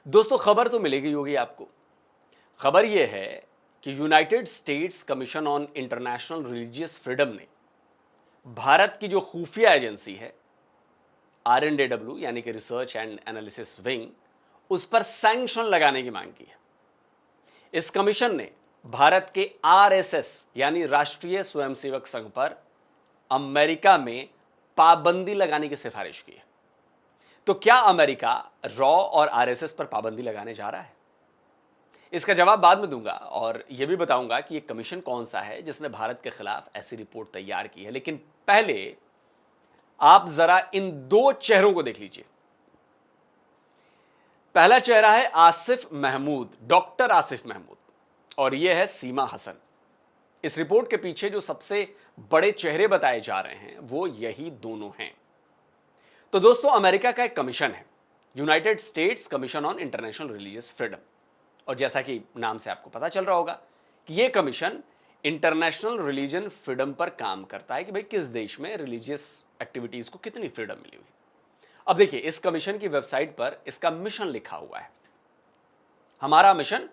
दोस्तों खबर तो मिलेगी होगी आपको। खबर यह है कि United states commission on international religious freedom ने भारत की जो खुफिया एजेंसी है RNDW यानी कि रिसर्च एंड एनालिसिस विंग, उस पर सैंक्शन लगाने की मांग की है। इस कमीशन ने भारत के RSS यानी राष्ट्रीय स्वयंसेवक संघ पर अमेरिका में पाबंदी लगाने की सिफारिश की है। तो क्या अमेरिका रॉ और RSS पर पाबंदी लगाने जा रहा है? इसका जवाब बाद में दूंगा और यह भी बताऊंगा कि यह कमीशन कौन सा है जिसने भारत के खिलाफ ऐसी रिपोर्ट तैयार की है। लेकिन पहले आप जरा इन दो चेहरों को देख लीजिए। पहला चेहरा है आसिफ महमूद, डॉक्टर आसिफ महमूद, और यह है सीमा हसन। इस रिपोर्ट के पीछे जो सबसे बड़े चेहरे बताए जा रहे हैं वो यही दोनों हैं। तो दोस्तों, अमेरिका का एक कमीशन है, United states commission on international religious freedom, और जैसा कि नाम से आपको पता चल रहा होगा कि यह कमीशन इंटरनेशनल रिलीजन फ्रीडम पर काम करता है कि भाई किस देश में रिलीजियस एक्टिविटीज को कितनी फ्रीडम मिली हुई। अब देखिए, इस कमीशन की वेबसाइट पर इसका मिशन लिखा हुआ है। हमारा मिशन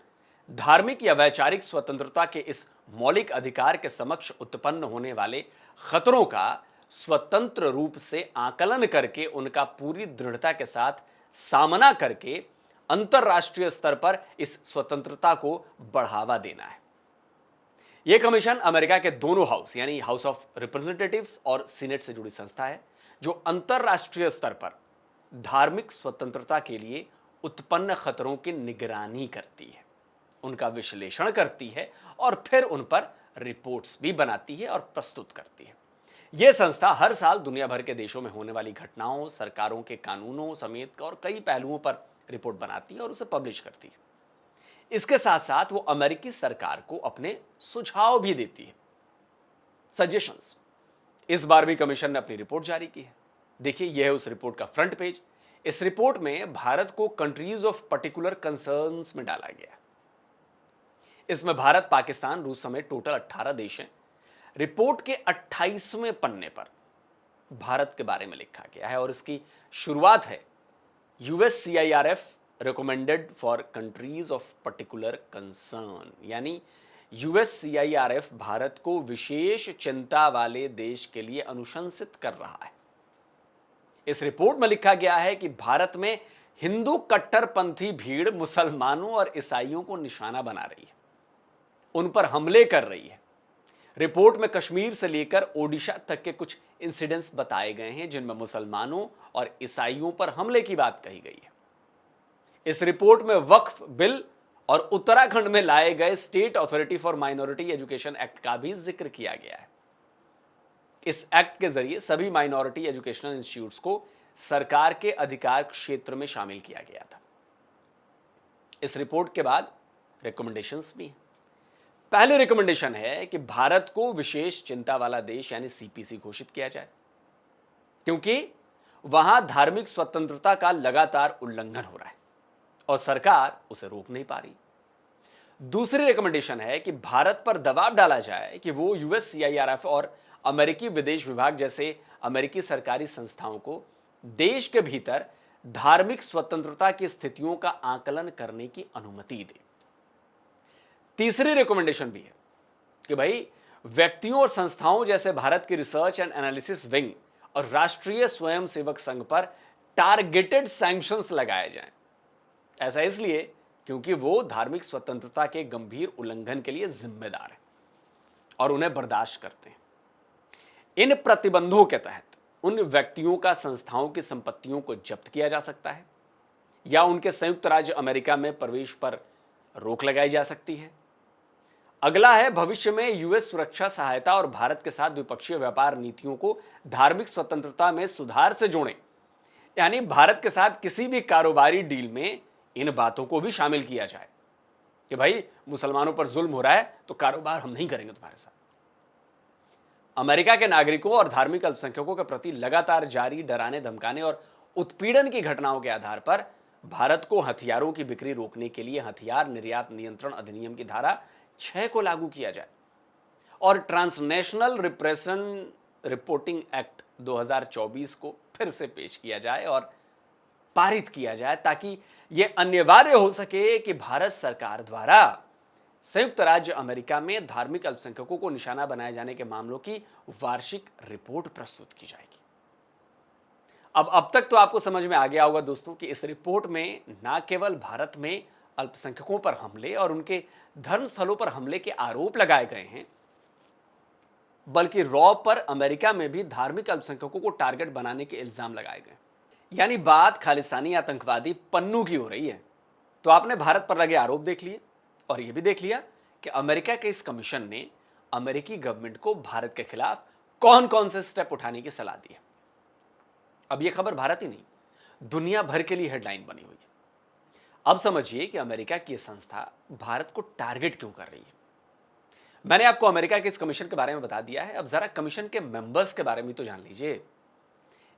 धार्मिक या वैचारिक स्वतंत्रता के इस मौलिक अधिकार के समक्ष उत्पन्न होने वाले खतरों का स्वतंत्र रूप से आकलन करके उनका पूरी दृढ़ता के साथ सामना करके अंतरराष्ट्रीय स्तर पर इस स्वतंत्रता को बढ़ावा देना है। यह कमीशन अमेरिका के दोनों हाउस यानी हाउस ऑफ रिप्रेजेंटेटिव्स और सीनेट से जुड़ी संस्था है जो अंतरराष्ट्रीय स्तर पर धार्मिक स्वतंत्रता के लिए उत्पन्न खतरों की निगरानी करती है, उनका विश्लेषण करती है और फिर उन पर रिपोर्ट्स भी बनाती है और प्रस्तुत करती है। यह संस्था हर साल दुनिया भर के देशों में होने वाली घटनाओं, सरकारों के कानूनों समेत और कई पहलुओं पर रिपोर्ट बनाती है और उसे पब्लिश करती है। इसके साथ साथ वो अमेरिकी सरकार को अपने सुझाव भी देती है, सजेशंस। इस बार भी कमीशन ने अपनी रिपोर्ट जारी की है। देखिए, यह है उस रिपोर्ट का फ्रंट पेज। इस रिपोर्ट में भारत को कंट्रीज ऑफ पर्टिकुलर कंसर्न्स में डाला गया है। इसमें भारत, पाकिस्तान, रूस समेत टोटल 18 देश हैं। रिपोर्ट के 28वें पन्ने पर भारत के बारे में लिखा गया है और इसकी शुरुआत है USCIRF recommended for countries of particular concern, यानी USCIRF भारत को विशेष चिंता वाले देश के लिए अनुशंसित कर रहा है। इस रिपोर्ट में लिखा गया है कि भारत में हिंदू कट्टरपंथी भीड़ मुसलमानों और ईसाइयों को निशाना बना रही है, उन पर हमले कर रही है। रिपोर्ट में कश्मीर से लेकर ओडिशा तक के कुछ इंसिडेंट्स बताए गए हैं जिनमें मुसलमानों और ईसाइयों पर हमले की बात कही गई है। इस रिपोर्ट में वक्फ बिल और उत्तराखंड में लाए गए state authority for minority education act का भी जिक्र किया गया है। इस एक्ट के जरिए सभी माइनॉरिटी एजुकेशनल इंस्टीट्यूट्स को सरकार के अधिकार क्षेत्र में शामिल किया गया था। इस रिपोर्ट के बाद रिकमेंडेशंस भी हैं। पहले रिकमेंडेशन है कि भारत को विशेष चिंता वाला देश यानी CPC घोषित किया जाए, क्योंकि वहां धार्मिक स्वतंत्रता का लगातार उल्लंघन हो रहा है और सरकार उसे रोक नहीं पा रही। दूसरी रिकमेंडेशन है कि भारत पर दबाव डाला जाए कि वो USCIRF और अमेरिकी विदेश विभाग जैसे अमेरिकी सरकारी संस्थाओं को देश के भीतर धार्मिक स्वतंत्रता की स्थितियों का आकलन करने की अनुमति दे। तीसरी रिकमेंडेशन भी है कि भाई व्यक्तियों और संस्थाओं जैसे भारत की रिसर्च एंड एनालिसिस विंग और राष्ट्रीय स्वयंसेवक संघ पर टारगेटेड सैंक्शंस लगाए जाएं। ऐसा इसलिए क्योंकि वो धार्मिक स्वतंत्रता के गंभीर उल्लंघन के लिए जिम्मेदार हैं और उन्हें बर्दाश्त करते हैं। इन प्रतिबंधों के तहत उन व्यक्तियों का संस्थाओं की संपत्तियों को जब्त किया जा सकता है या उनके संयुक्त राज्य अमेरिका में प्रवेश पर रोक लगाई जा सकती है। अगला है भविष्य में US सुरक्षा सहायता और भारत के साथ द्विपक्षीय व्यापार नीतियों को धार्मिक स्वतंत्रता में सुधार से जोड़ें, यानी भारत के साथ किसी भी कारोबारी डील में इन बातों को भी शामिल किया जाए कि भाई मुसलमानों पर जुल्म हो रहा है तो कारोबार हम नहीं करेंगे तुम्हारे साथ। अमेरिका के नागरिकों और धार्मिक अल्पसंख्यकों के प्रति लगातार जारी डराने, धमकाने और उत्पीड़न की घटनाओं के आधार पर भारत को हथियारों की बिक्री रोकने के लिए हथियार निर्यात नियंत्रण अधिनियम की धारा 6 को लागू किया जाए और ट्रांसनेशनल रिप्रेशन रिपोर्टिंग एक्ट 2024 को फिर से पेश किया जाए और पारित किया जाए ताकि यह अनिवार्य हो सके कि भारत सरकार द्वारा संयुक्त राज्य अमेरिका में धार्मिक अल्पसंख्यकों को निशाना बनाए जाने के मामलों की वार्षिक रिपोर्ट प्रस्तुत की जाएगी। अब तक तो आपको समझ में आ गया होगा दोस्तों कि इस रिपोर्ट में न केवल भारत में अल्पसंख्यकों पर हमले और उनके धर्मस्थलों पर हमले के आरोप लगाए गए हैं, बल्कि रॉ पर अमेरिका में भी धार्मिक अल्पसंख्यकों को टारगेट बनाने के इल्जाम लगाए गए। यानी बात खालिस्तानी आतंकवादी पन्नू की हो रही है। तो आपने भारत पर लगे आरोप देख लिए और यह भी देख लिया कि अमेरिका के इस कमीशन ने अमेरिकी गवर्नमेंट को भारत के खिलाफ कौन कौन से स्टेप उठाने की सलाह दी है। अब यह खबर भारत ही नहीं, दुनिया भर के लिए हेडलाइन बनी हुई है। अब समझिए कि अमेरिका की यह संस्था भारत को टारगेट क्यों कर रही है। मैंने आपको अमेरिका के इस कमीशन के बारे में बता दिया है, अब जरा कमीशन के मेंबर्स के बारे में तो जान लीजिए।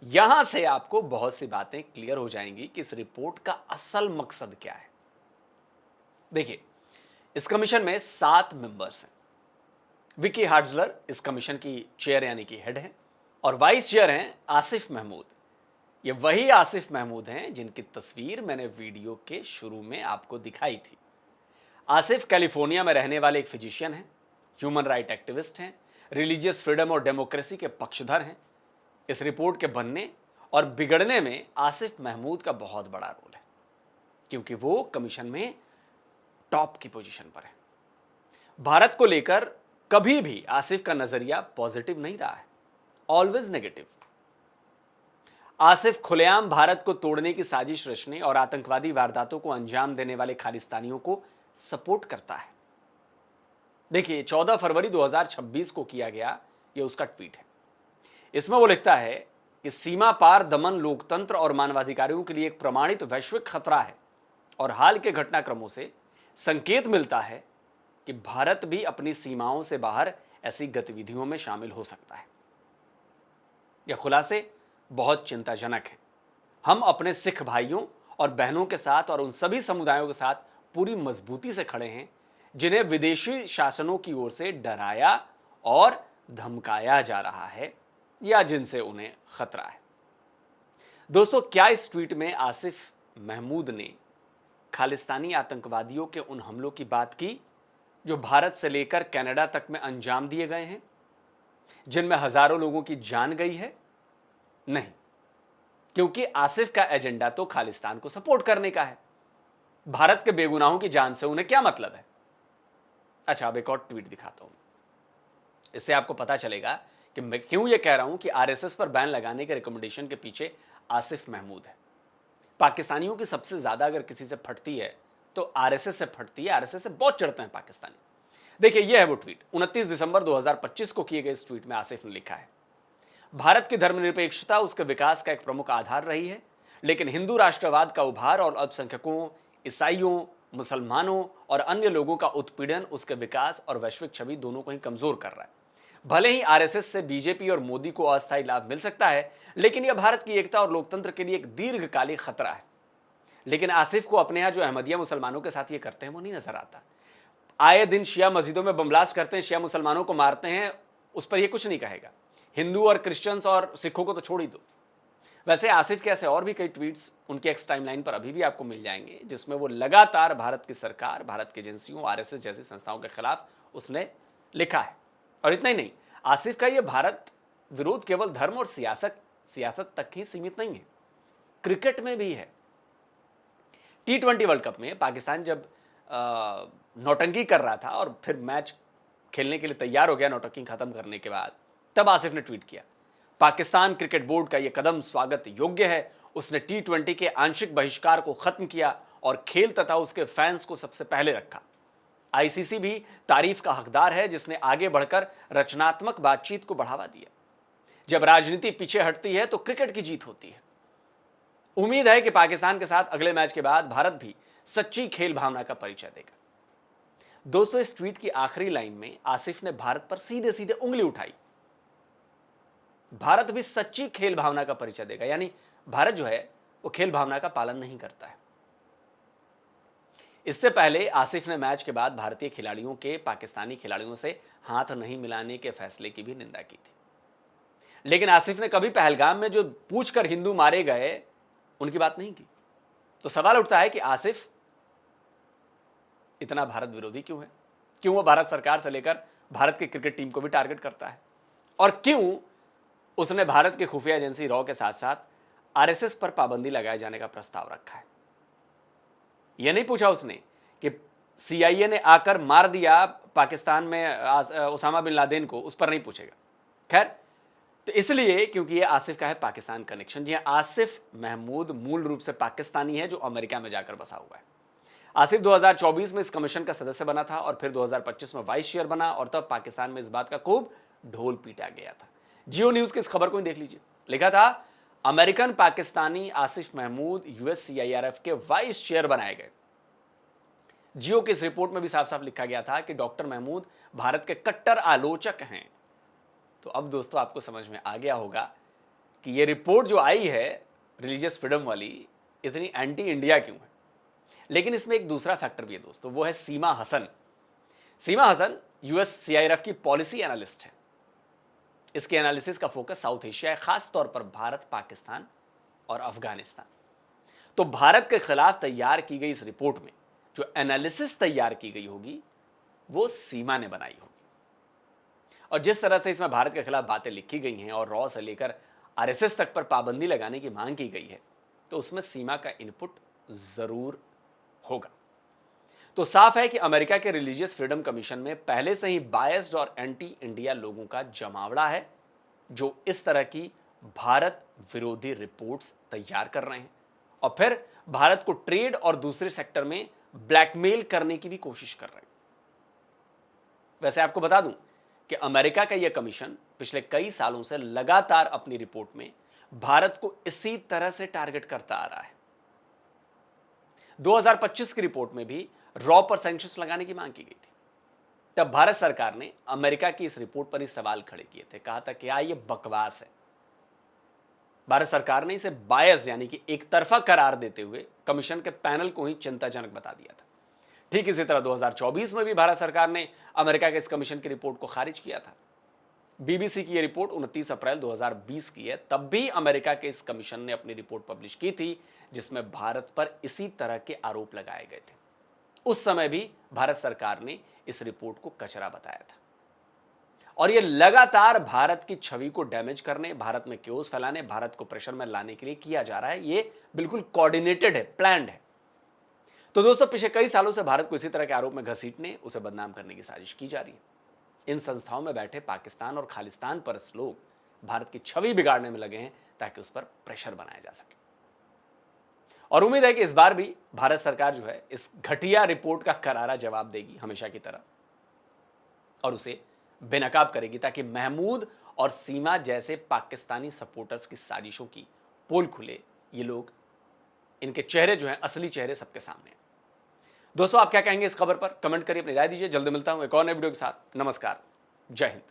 यहां से आपको बहुत सी बातें क्लियर हो जाएंगी कि इस रिपोर्ट का असल मकसद क्या है। देखिए, इस कमीशन में 7 मेंबर्स हैं। विकी हार्ट्जलर इस कमीशन की चेयर यानी कि हेड है और वाइस चेयर हैं आसिफ महमूद। ये वही आसिफ महमूद हैं जिनकी तस्वीर मैंने वीडियो के शुरू में आपको दिखाई थी। आसिफ कैलिफोर्निया में रहने वाले एक फिजिशियन हैं, ह्यूमन राइट एक्टिविस्ट हैं, रिलीजियस फ्रीडम और डेमोक्रेसी के पक्षधर हैं। इस रिपोर्ट के बनने और बिगड़ने में आसिफ महमूद का बहुत बड़ा रोल है, क्योंकि वो कमीशन में टॉप की पोजीशन पर है। भारत को लेकर कभी भी आसिफ का नजरिया पॉजिटिव नहीं रहा है, ऑलवेज नेगेटिव। आसिफ खुलेआम भारत को तोड़ने की साजिश रचने और आतंकवादी वारदातों को अंजाम देने वाले खालिस्तानियों को सपोर्ट करता है। देखिए, 14 फरवरी 2026 को किया गया यह उसका ट्वीट है। इसमें वो लिखता है कि सीमा पार दमन लोकतंत्र और मानवाधिकारियों के लिए एक प्रमाणित वैश्विक खतरा है और हाल के घटनाक्रमों से संकेत मिलता है कि भारत भी अपनी सीमाओं से बाहर ऐसी गतिविधियों में शामिल हो सकता है। यह खुलासे बहुत चिंताजनक है। हम अपने सिख भाइयों और बहनों के साथ और उन सभी समुदायों के साथ पूरी मजबूती से खड़े हैं जिन्हें विदेशी शासनों की ओर से डराया और धमकाया जा रहा है या जिनसे उन्हें खतरा है। दोस्तों, क्या इस ट्वीट में आसिफ महमूद ने खालिस्तानी आतंकवादियों के उन हमलों की बात की जो भारत से लेकर कनाडा तक में अंजाम दिए गए हैं, जिनमें हजारों लोगों की जान गई है? नहीं, क्योंकि आसिफ का एजेंडा तो खालिस्तान को सपोर्ट करने का है। भारत के बेगुनाहों की जान से उन्हें क्या मतलब है। अच्छा, अब एक और ट्वीट दिखाता हूं, इससे आपको पता चलेगा कि मैं क्यों यह कह रहा हूं कि आरएसएस पर बैन लगाने के रिकमेंडेशन के पीछे आसिफ महमूद है। पाकिस्तानियों की सबसे ज्यादा अगर किसी से फटती है तो आरएसएस से फटती है। आरएसएस से बहुत चढ़ते हैं पाकिस्तानी। देखिए, यह है वो ट्वीट। 29 दिसंबर 2025 को किए गए इस ट्वीट में आसिफ ने लिखा है, भारत की धर्मनिरपेक्षता उसके विकास का एक प्रमुख आधार रही है, लेकिन हिंदू राष्ट्रवाद का उभार और अल्पसंख्यकों, ईसाइयों, मुसलमानों और अन्य लोगों का उत्पीड़न उसके विकास और वैश्विक छवि दोनों को ही कमजोर कर रहा है। भले ही आरएसएस से बीजेपी और मोदी को अस्थायी लाभ मिल सकता है, लेकिन यह भारत की एकता और लोकतंत्र के लिए एक दीर्घकालिक खतरा है। लेकिन आसिफ को अपने यहां जो अहमदिया मुसलमानों के साथ ये करते हैं वो नहीं नजर आता। आए दिन शिया मस्जिदों में बम ब्लास्ट करते हैं, शिया मुसलमानों को मारते हैं, उस पर यह कुछ नहीं कहेगा। हिंदू और क्रिश्चियंस और सिखों को तो छोड़ ही दो। वैसे आसिफ के ऐसे और भी कई ट्वीट्स उनके एक्स टाइमलाइन पर अभी भी आपको मिल जाएंगे, जिसमें वो लगातार भारत की सरकार, भारत की एजेंसियों, आरएसएस जैसी संस्थाओं के खिलाफ उसने लिखा है। और इतना ही नहीं, आसिफ का यह भारत विरोध केवल धर्म और सियासत तक ही सीमित नहीं है, क्रिकेट में भी है। T20 वर्ल्ड कप में पाकिस्तान जब नौटंकी कर रहा था और फिर मैच खेलने के लिए तैयार हो गया नौटंकी खत्म करने के बाद, तब आसिफ ने ट्वीट किया, पाकिस्तान क्रिकेट बोर्ड का यह कदम स्वागत योग्य है। उसने T20 के आंशिक बहिष्कार को खत्म किया और खेल तथा उसके फैंस को सबसे पहले रखा। आईसीसी भी तारीफ का हकदार है, जिसने आगे बढ़कर रचनात्मक बातचीत को बढ़ावा दिया। जब राजनीति पीछे हटती है तो क्रिकेट की जीत होती है। उम्मीद है कि पाकिस्तान के साथ अगले मैच के बाद भारत भी सच्ची खेल भावना का परिचय देगा। दोस्तों, इस ट्वीट की आखिरी लाइन में आसिफ ने भारत पर सीधे सीधे उंगली उठाई। भारत भी सच्ची खेल भावना का परिचय देगा, यानी भारत जो है वो खेल भावना का पालन नहीं करता है। इससे पहले आसिफ ने मैच के बाद भारतीय खिलाड़ियों के पाकिस्तानी खिलाड़ियों से हाथ नहीं मिलाने के फैसले की भी निंदा की थी। लेकिन आसिफ ने कभी पहलगाम में जो पूछकर हिंदू मारे गए उनकी बात नहीं की। तो सवाल उठता है कि आसिफ इतना भारत विरोधी क्यों है? क्यों वो भारत सरकार से लेकर भारत की क्रिकेट टीम को भी टारगेट करता है? और क्यों उसने भारत की खुफिया एजेंसी रॉ के साथ साथ आरएसएस पर पाबंदी लगाए जाने का प्रस्ताव रखा है? यह नहीं पूछा उसने कि सीआईए ने आकर मार दिया पाकिस्तान में उसामा बिन लादेन को, उस पर नहीं पूछेगा। खैर, तो इसलिए क्योंकि ये आसिफ का है पाकिस्तान कनेक्शन। जी आसिफ महमूद मूल रूप से पाकिस्तानी है जो अमेरिका में जाकर बसा हुआ है। आसिफ 2024 में इस कमीशन का सदस्य बना था और फिर 2025 में वाइस चेयर बना और तब पाकिस्तान में इस बात का खूब ढोल पीटा गया था। जियो न्यूज की इस खबर को ही देख लीजिए। लिखा था, अमेरिकन पाकिस्तानी आसिफ महमूद यूएससीआईआरएफ के वाइस चेयर बनाए गए। जियो की इस रिपोर्ट में भी साफ साफ लिखा गया था कि डॉक्टर महमूद भारत के कट्टर आलोचक हैं। तो अब दोस्तों आपको समझ में आ गया होगा कि यह रिपोर्ट जो आई है रिलीजियस फ्रीडम वाली इतनी एंटी इंडिया क्यों है। लेकिन इसमें एक दूसरा फैक्टर भी है दोस्तों, वो है सीमा हसन। सीमा हसन यूएससीआईआरएफ की पॉलिसी एनालिस्ट है। इसके एनालिसिस का फोकस साउथ एशिया है, खास तौर पर भारत, पाकिस्तान और अफगानिस्तान। तो भारत के खिलाफ तैयार की गई इस रिपोर्ट में जो एनालिसिस तैयार की गई होगी वो सीमा ने बनाई होगी। और जिस तरह से इसमें भारत के खिलाफ बातें लिखी गई हैं और रॉ से लेकर आरएसएस तक पर पाबंदी लगाने की मांग की गई है, तो उसमें सीमा का इनपुट जरूर होगा। तो साफ है कि अमेरिका के रिलीजियस फ्रीडम कमीशन में पहले से ही बायस्ड और एंटी इंडिया लोगों का जमावड़ा है जो इस तरह की भारत विरोधी रिपोर्ट्स तैयार कर रहे हैं और फिर भारत को ट्रेड और दूसरे सेक्टर में ब्लैकमेल करने की भी कोशिश कर रहे हैं। वैसे आपको बता दूं कि अमेरिका का यह कमीशन पिछले कई सालों से लगातार अपनी रिपोर्ट में भारत को इसी तरह से टारगेट करता आ रहा है। 2025 की रिपोर्ट में भी रॉ पर सैंक्शंस लगाने की मांग की गई थी। तब भारत सरकार ने अमेरिका की इस रिपोर्ट पर ही सवाल खड़े किए थे। कहा था कि ये बकवास है। भारत सरकार ने इसे बायस्ड यानी कि एक तरफा करार देते हुए कमीशन के पैनल को ही चिंताजनक बता दिया था। ठीक इसी तरह 2024 में भी भारत सरकार ने अमेरिका के इस कमीशन की रिपोर्ट को खारिज किया था। बीबीसी की यह रिपोर्ट 29 अप्रैल 2020 की है। तब भी अमेरिका के इस कमीशन ने अपनी रिपोर्ट पब्लिश की थी जिसमें भारत पर इसी तरह के आरोप लगाए गए थे। उस समय भी भारत सरकार ने इस रिपोर्ट को कचरा बताया था और यह लगातार भारत की छवि को डैमेज करने, भारत में क्योस फैलाने, भारत को प्रेशर में लाने के लिए किया जा रहा है। यह बिल्कुल कोऑर्डिनेटेड है, प्लान्ड है। तो दोस्तों पिछले कई सालों से भारत को इसी तरह के आरोप में घसीटने, उसे बदनाम करने की साजिश की जा रही है। इन संस्थाओं में बैठे पाकिस्तान और खालिस्तान पर लोग भारत की छवि बिगाड़ने में लगे हैं ताकि उस पर प्रेशर बनाया जा सके। और उम्मीद है कि इस बार भी भारत सरकार जो है इस घटिया रिपोर्ट का करारा जवाब देगी हमेशा की तरह और उसे बेनकाब करेगी ताकि महमूद और सीमा जैसे पाकिस्तानी सपोर्टर्स की साजिशों की पोल खुले। ये लोग, इनके चेहरे जो हैं, असली चेहरे सबके सामने। दोस्तों आप क्या कहेंगे इस खबर पर? कमेंट करिए, अपनी राय दीजिए। जल्दी मिलता हूं एक और नए वीडियो के साथ। नमस्कार, जय हिंद।